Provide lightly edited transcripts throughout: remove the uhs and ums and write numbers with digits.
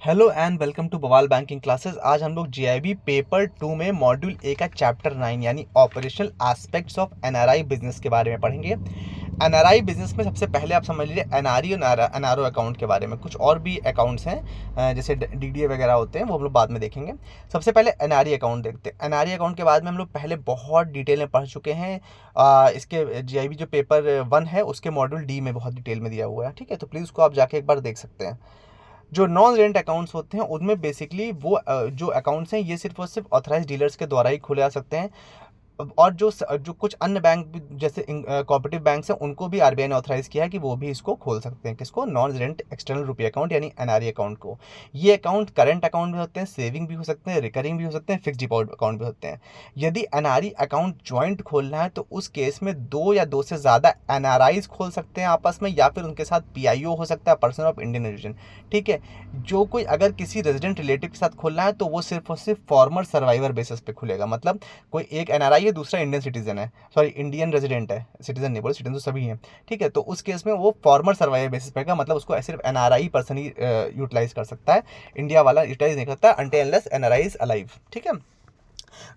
Hello and welcome to बवाल banking classes. आज हम लोग जीआईबी पेपर 2 में मॉड्यूल ए का चैप्टर 9 यानी operational aspects of NRI business के बारे में पढ़ेंगे। एनआरआई बिजनेस में सबसे पहले आप समझ लीजिए एनआरई और एनआरओ अकाउंट के बारे में। कुछ और भी अकाउंट्स हैं जैसे डीडीए वगैरह होते हैं, वो हम लोग बाद में देखेंगे। सबसे पहले एनआरई अकाउंट देखते हैं। एनआरई अकाउंट के बाद में हम लोग पहले बहुत डिटेल में पढ़ चुके हैं। इसके जीआईबी जो पेपर 1 है उसके मॉड्यूल डी में बहुत डिटेल में दिया हुआ है, ठीक है। तो प्लीज़ उसको आप जाके एक बार देख सकते हैं। जो नॉन रेंट अकाउंट्स होते हैं उनमें बेसिकली वो जो अकाउंट्स हैं ये सिर्फ और सिर्फ ऑथराइज डीलर्स के द्वारा ही खोले जा सकते हैं। और जो कुछ अन्य बैंक भी जैसे कोऑपरेटिव बैंक्स हैं उनको भी आरबीआई ने ऑथराइज किया है कि वो भी इसको खोल सकते हैं। किसको? नॉन रेजिडेंट एक्सटर्नल रुपये अकाउंट यानी एनआरई अकाउंट को। ये अकाउंट करंट अकाउंट भी होते हैं, सेविंग भी हो सकते हैं, रिकरिंग भी हो सकते हैं, फिक्स डिपॉजिट अकाउंट भी होते हैं। यदि एनआरई अकाउंट ज्वाइंट खोलना है तो उस केस में दो या दो से ज़्यादा एनआरआईज खोल सकते हैं आपस में, या फिर उनके साथ पीआईओ हो सकता है, पर्सन ऑफ इंडियन ओरिजिन, ठीक है। जो कोई अगर किसी रेजिडेंट रिलेटिव के साथ खोलना है तो वो सिर्फ और सिर्फ फॉर्मर सर्वाइवर बेसिस पे खुलेगा। मतलब कोई एक एनआरआई है, दूसरा इंडियन सिटीजन है, सॉरी इंडियन रेजिडेंट है, सिटीजन नहीं बोले, सिटीजन तो सभी हैं, ठीक है। तो उस केस में वो फॉर्मर सर्वाइवर बेसिस पे का, मतलब उसको सिर्फ एनआरआई पर्सन ही यूटिलाइज कर सकता है, इंडिया वाला यूटिलाइज नहीं करता until unless NRI is alive, ठीक है।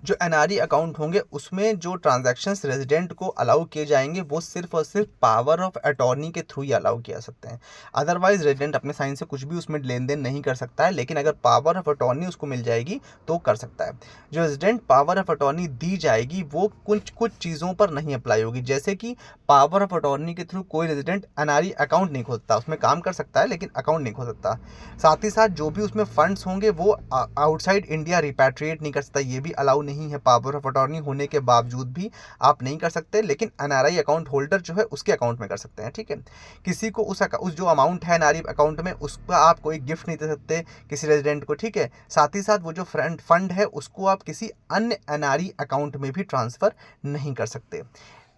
जो एनआरई अकाउंट होंगे उसमें जो ट्रांजैक्शंस रेजिडेंट को अलाउ किए जाएंगे वो सिर्फ और सिर्फ पावर ऑफ अटॉर्नी के थ्रू ही अलाउ किया सकते हैं। अदरवाइज रेजिडेंट अपने साइन से कुछ भी उसमें लेन देन नहीं कर सकता है, लेकिन अगर पावर ऑफ अटॉर्नी उसको मिल जाएगी तो कर सकता है। जो रेजिडेंट पावर ऑफ अटॉर्नी दी जाएगी वो कुछ कुछ चीज़ों पर नहीं अप्लाई होगी, जैसे कि पावर ऑफ अटॉर्नी के थ्रू कोई रेजिडेंट एनआरई अकाउंट नहीं खोलता, उसमें काम कर सकता है लेकिन अकाउंट नहीं खोल सकता। साथ ही साथ जो भी उसमें फंड्स होंगे वो आउटसाइड इंडिया रिपैट्रिएट नहीं कर सकता, ये भी अलाउ नहीं है। पावर ऑफ अटॉर्नी होने के बावजूद भी आप नहीं कर सकते, लेकिन एनआरआई अकाउंट होल्डर जो है उसके अकाउंट में कर सकते हैं, ठीक है। किसी को उस जो अमाउंट है एनआरआई अकाउंट में उसका आप कोई गिफ्ट नहीं दे सकते किसी रेजिडेंट को, ठीक है। साथ ही साथ वो जो फंड है उसको आप किसी अन्य एनआरआई अकाउंट में भी ट्रांसफर नहीं कर सकते।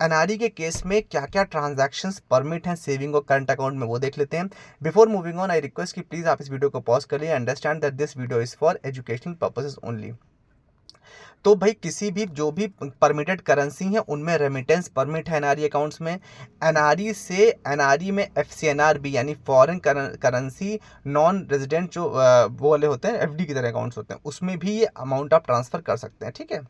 एनआरई के केस में क्या क्या ट्रांजैक्शंस परमिट हैं सेविंग और करंट अकाउंट में, वो देख लेते हैं। Before moving on I request कि प्लीज़ आप इस वीडियो को पॉज कर लिए, understand that this video is for educational purposes only. तो भाई किसी भी जो भी परमिटेड करेंसी है उनमें रेमिटेंस परमिट है एनआरई अकाउंट्स में। एनआरई से एनआरई में एफसीएनआरबी यानी फॉरेन करेंसी नॉन रेजिडेंट जो वो वाले होते हैं, एफडी की तरह अकाउंट्स होते हैं, उसमें भी ये अमाउंट आप ट्रांसफ़र कर सकते हैं, ठीक है।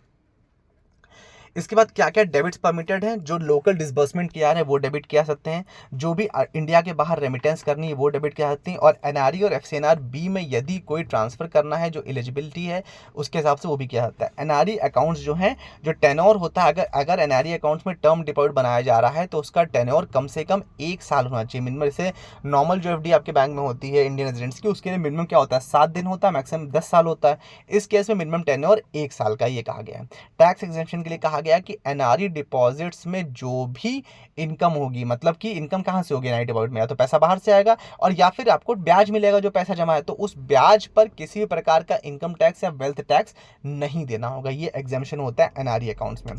इसके बाद क्या क्या डेबिट्स परमिटेड हैं? जो लोकल डिसबर्समेंट किया है वो डेबिट किया सकते हैं। जो भी इंडिया के बाहर रेमिटेंस करनी है वो डेबिट किया सकती हैं। और एनआरई और एफसीएनआर बी में यदि कोई ट्रांसफ़र करना है जो एलिजिबिलिटी है उसके हिसाब से वो भी किया जाता है। एनआरई अकाउंट्स जो हैं, जो टेन्योर होता है, अगर एनआरई अकाउंट्स में टर्म डिपॉजिट बनाया जा रहा है तो उसका टेन्योर कम से कम 1 साल होना चाहिए मिनिमम। जैसे नॉर्मल जो एफडी आपके बैंक में होती है इंडियन रेजिडेंट्स की, उसके लिए मिनिमम क्या होता है, 7 दिन होता है, मैक्सिमम 10 साल होता है। इस केस में मिनिमम टेन्योर 1 साल का ये कहा गया है। टैक्स एग्जेम्पशन के लिए कहा गया कि एनआरई डिपॉजिट्स में जो भी इनकम होगी, मतलब कि इनकम कहां से होगी एनआरई डिपॉजिट में, या तो पैसा बाहर से आएगा और या फिर आपको ब्याज मिलेगा जो पैसा जमा है, तो उस ब्याज पर किसी भी प्रकार का इनकम टैक्स या वेल्थ टैक्स नहीं देना होगा। ये एग्जेम्पशन होता है एनआरई अकाउंट्स में।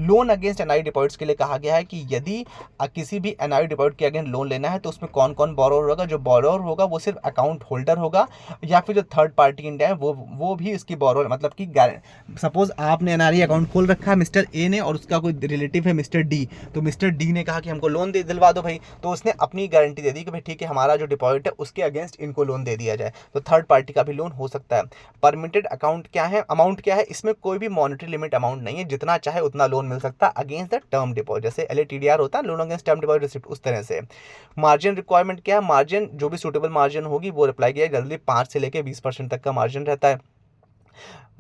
लोन अगेंस्ट एनआरई डिपॉजिट्स के लिए कहा गया है कि यदि किसी भी एनआरई डिपॉजिट के अगेंस्ट लोन लेना है तो उसमें कौन कौन बोरोवर होगा। जो बोरोवर होगा वो सिर्फ अकाउंट होल्डर होगा, या फिर जो थर्ड पार्टी इंडिया है वो भी इसकी बोरोवर, मतलब कि सपोज आपने एनआरई अकाउंट खोल रखा है मिस्टर ए ने और उसका कोई रिलेटिव है मिस्टर डी, तो मिस्टर डी ने कहा कि हमको लोन दे दिलवा दो भाई, तो उसने अपनी गारंटी दे दी कि भाई ठीक है हमारा जो डिपॉजिट है उसके अगेंस्ट इनको लोन दे दिया जाए, तो थर्ड पार्टी का भी लोन हो सकता है। परमिटेड अकाउंट क्या है, अमाउंट क्या है, इसमें कोई भी मॉनेटरी लिमिट अमाउंट नहीं है, जितना चाहे उतना लोन मिल सकता है अगेंस्ट द टर्म डिपॉजिट, जैसे एलटीडीआर होता है loan against term deposit receipt, उस तरह से। मार्जिन रिक्वायरमेंट क्या है, मार्जिन जो भी सूटेबल मार्जिन होगी वो अप्लाई किया, जल्दी 5 से लेकर 20% तक का मार्जिन रहता है।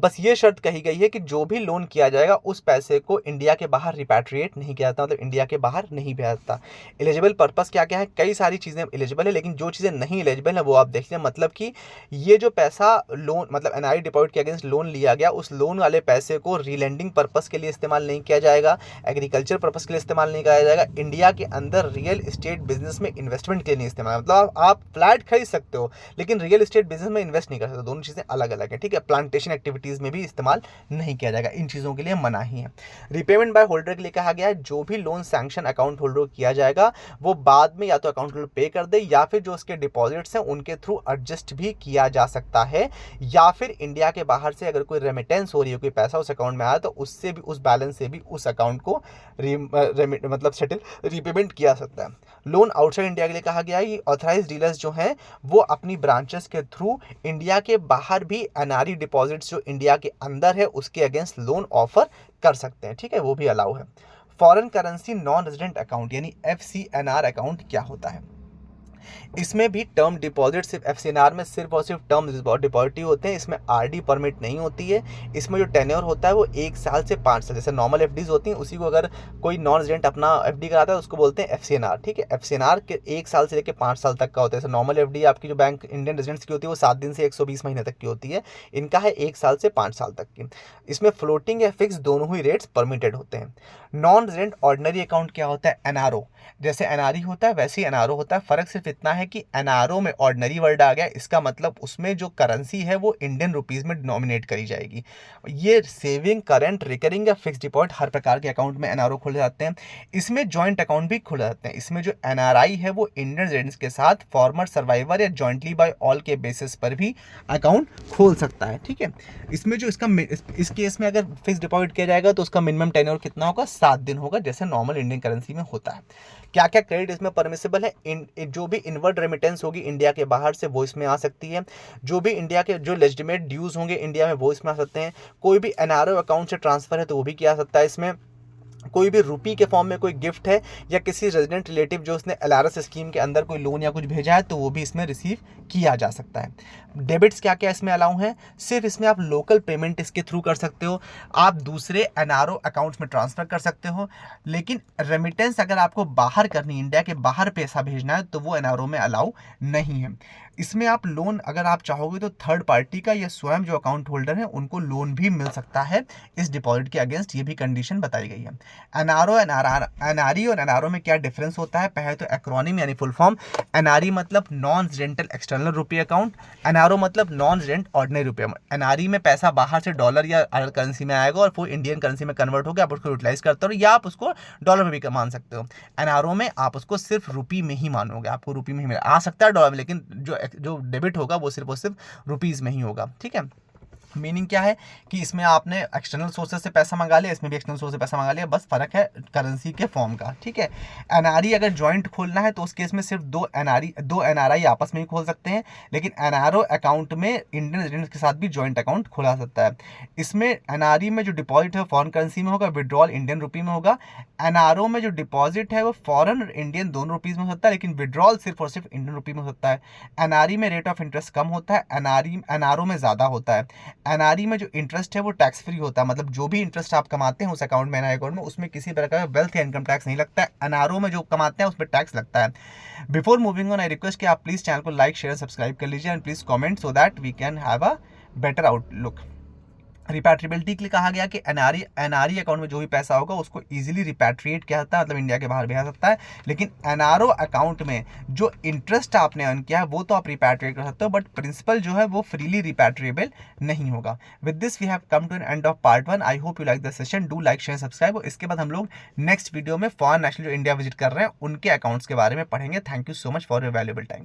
बस ये शर्त कही गई है कि जो भी लोन किया जाएगा उस पैसे को इंडिया के बाहर रिपैट्रिएट नहीं किया जाता, मतलब इंडिया के बाहर नहीं भेजा जाता। एलिजिबल पर्पस क्या क्या है, कई सारी चीज़ें एलिजिबल है, लेकिन जो चीज़ें नहीं एलिजिबल है वो आप देख लीजिए। मतलब कि ये जो पैसा लोन, मतलब एनआरई डिपॉजिट के अगेंस्ट लोन लिया गया, उस लोन वाले पैसे को रीलैंडिंग पर्पस के लिए इस्तेमाल नहीं किया जाएगा, एग्रीकल्चर पर्पस के लिए इस्तेमाल नहीं किया जाएगा, इंडिया के अंदर रियल इस्टेट बिजनेस में इन्वेस्टमेंट के लिए नहीं इस्तेमाल, मतलब आप फ्लैट खरीद सकते हो लेकिन रियल इस्टेट बिजनेस में इन्वेस्ट नहीं कर सकते, दोनों चीज़ें अलग अलग है, ठीक है। प्लांटेशन एक्टिविटीज में भी इस्तेमाल नहीं किया जाएगा, इन चीज़ों के लिए मनाही है। रिपेमेंट बाय होल्डर के लिए कहा गया है जो भी लोन सैंक्शन अकाउंट होल्डर को किया जाएगा वो बाद में या तो अकाउंट होल्डर पे कर दे, या फिर जो उसके डिपॉजिट्स हैं उनके थ्रू एडजस्ट भी किया जा सकता है, या फिर इंडिया के बाहर से अगर कोई रेमिटेंस हो रही है, कोई पैसा उस अकाउंट में आया तो उससे भी, उस बैलेंस से भी उस अकाउंट को मतलब सेटल रिपेमेंट किया सकता है। लोन आउटसाइड इंडिया के लिए कहा गया है कि ऑथराइज डीलर्स जो हैं वो अपनी ब्रांचेस के थ्रू इंडिया के बाहर भी एनआरई डिपॉजिट्स जो इंडिया के अंदर है उसके अगेंस्ट लोन ऑफर कर सकते हैं, ठीक है, वो भी अलाउ है। Foreign currency non resident account यानी FCNR अकाउंट क्या होता है? इसमें भी टर्म डिपॉजिट सिर्फ FCNR में सिर्फ और सिर्फ टर्म डिपॉजिट ही होते हैं, इसमें RD परमिट नहीं होती है। इसमें जो टेन्योर होता है वो 1 साल से 5 साल, जैसे नॉर्मल FDs होती हैं उसी को अगर कोई नॉन रेजिडेंट अपना FD कराता है उसको बोलते हैं FCNR, ठीक है। FCNR के 1 साल से लेकर 5 साल तक का होता है। जैसे नॉर्मल FD आपकी जो बैंक इंडियन रेजिडेंट्स की होती है वो 7 दिन से 120 महीने तक की होती है, इनका है 1 साल से 5 साल तक की। इसमें फ्लोटिंग या फिक्स दोनों ही रेट्स परमिटेड होते हैं। नॉन रेजिडेंट ऑर्डिनरी अकाउंट क्या होता है? NRO, जैसे NRE होता है वैसे ही NRO होता है। फर्क सिर्फ इतना है कि NRO में ऑर्डिनरी वर्ड आ गया, इसका मतलब उसमें जो करेंसी है वो इंडियन रुपीस में डिनोमिनेट करी जाएगी। ये सेविंग, करंट, रिकरिंग या फिक्स डिपॉजिट हर प्रकार के अकाउंट में NRO खोले जाते हैं। इसमें जॉइंट अकाउंट भी खोले जाते हैं। इसमें जो NRI है वो इंडियन रेजिडेंट्स के साथ फॉर्मर सर्वाइवर या जॉइंटली बाय ऑल के बेसिस पर भी अकाउंट खोल सकता है, ठीक है। इसमें जो इस केस में अगर फिक्स डिपॉजिट किया जाएगा तो उसका मिनिमम टेन्योर कितना होगा? 7 दिन होगा, जैसे नॉर्मल इंडियन करेंसी में होता है। क्या क्या क्रेडिट इसमें परमिसिबल है? जो भी इनवर्ड रेमिटेंस होगी इंडिया के बाहर से वो इसमें आ सकती है। जो भी इंडिया के जो लेजिटिमेट ड्यूज होंगे इंडिया में वो इसमें आ सकते हैं। कोई भी NRO अकाउंट से ट्रांसफर है तो वो भी किया जा सकता है इसमें। कोई भी रुपी के फॉर्म में कोई गिफ्ट है या किसी रेजिडेंट रिलेटिव जो उसने LRS स्कीम के अंदर कोई लोन या कुछ भेजा है तो वो भी इसमें रिसीव किया जा सकता है। डेबिट्स क्या क्या इसमें अलाउ हैं? सिर्फ इसमें आप लोकल पेमेंट इसके थ्रू कर सकते हो, आप दूसरे NRO अकाउंट्स में ट्रांसफ़र कर सकते हो, लेकिन रेमिटेंस अगर आपको बाहर करनी, इंडिया के बाहर पैसा भेजना है तो वो NRO में अलाउ नहीं है। इसमें आप लोन अगर आप चाहोगे तो थर्ड पार्टी का या स्वयं जो अकाउंट होल्डर है उनको लोन भी मिल सकता है इस डिपॉजिट के अगेंस्ट, ये भी कंडीशन बताई गई है। NRO NRE और NRO में क्या डिफरेंस होता है? पहले तो एक्रोनिम यानी फुल फॉर्म। NRE मतलब नॉन रेजिडेंटल एक्सटर्नल रुपी अकाउंट, NRO मतलब नॉन रेजिडेंट ऑर्डिनरी रुपये। NRE में पैसा बाहर से डॉलर या अदर करेंसी में आएगा और वो इंडियन करेंसी में कन्वर्ट होकर आप उसको यूटिलाइज करते हो या आप उसको डॉलर में भी मान सकते हो। NRO में आप उसको सिर्फ रुपी में ही मानोगे, आपको रुपी में ही मिला, आ सकता है डॉलर में, लेकिन जो डेबिट होगा वो सिर्फ और सिर्फ रुपीज़ में ही होगा, ठीक है। मीनिंग क्या है कि इसमें आपने एक्सटर्नल सोर्सेज से पैसा मंगा लिया, इसमें भी एक्सटर्नल सोर्स से पैसा मंगा लिया, बस फर्क है करेंसी के फॉर्म का, ठीक है। NRE अगर जॉइंट खोलना है तो उस केस में सिर्फ दो NRI आपस में ही खोल सकते हैं, लेकिन NRO अकाउंट में इंडियन रेजिडेंट्स के साथ भी जॉइंट अकाउंट खोला सकता है। इसमें NRE में जो डिपॉजिट है फॉरेन करेंसी में होगा, विड्रॉल इंडियन रुपी में होगा। NRO में जो डिपॉजिट है वो फॉरेन और इंडियन दोनों रुपीज़ में हो सकता है, लेकिन विड्रॉल सिर्फ और सिर्फ इंडियन रुपी में हो सकता है। NRE में रेट ऑफ इंटरेस्ट कम होता है, NRO में ज़्यादा होता है। NRE में जो इंटरेस्ट है वो टैक्स फ्री होता है, मतलब जो भी इंटरेस्ट आप कमाते हैं उस अकाउंट में, NRI अकाउंट में, उसमें किसी प्रकार का वेल्थ या इनकम टैक्स नहीं लगता है। NRO में जो कमाते हैं उसमें टैक्स लगता है। Before moving on I request कि आप प्लीज़ चैनल को लाइक, शेयर, सब्सक्राइब कर लीजिए and please comment so that we can have a better outlook. Repatriability के लिए कहा गया कि NRE अकाउंट में जो भी पैसा होगा उसको इजीली रिपैट्रिएट किया जाता है, मतलब इंडिया के बाहर भेजा सकता है, लेकिन NRO अकाउंट में जो इंटरेस्ट आपने अर्न किया है वो तो आप रिपैट्रिएट कर सकते हो, बट प्रिंसिपल जो है वो फ्रीली रिपैट्रिएबल नहीं होगा। With this we have come to an end of part 1। I hope you like the session, do like, share, subscribe. और इसके बाद हम लोग नेक्स्ट वीडियो में फॉरेन नेशनल जो इंडिया विजिट कर रहे हैं उनके अकाउंट्स के बारे में पढ़ेंगे। Thank you so much for your valuable time.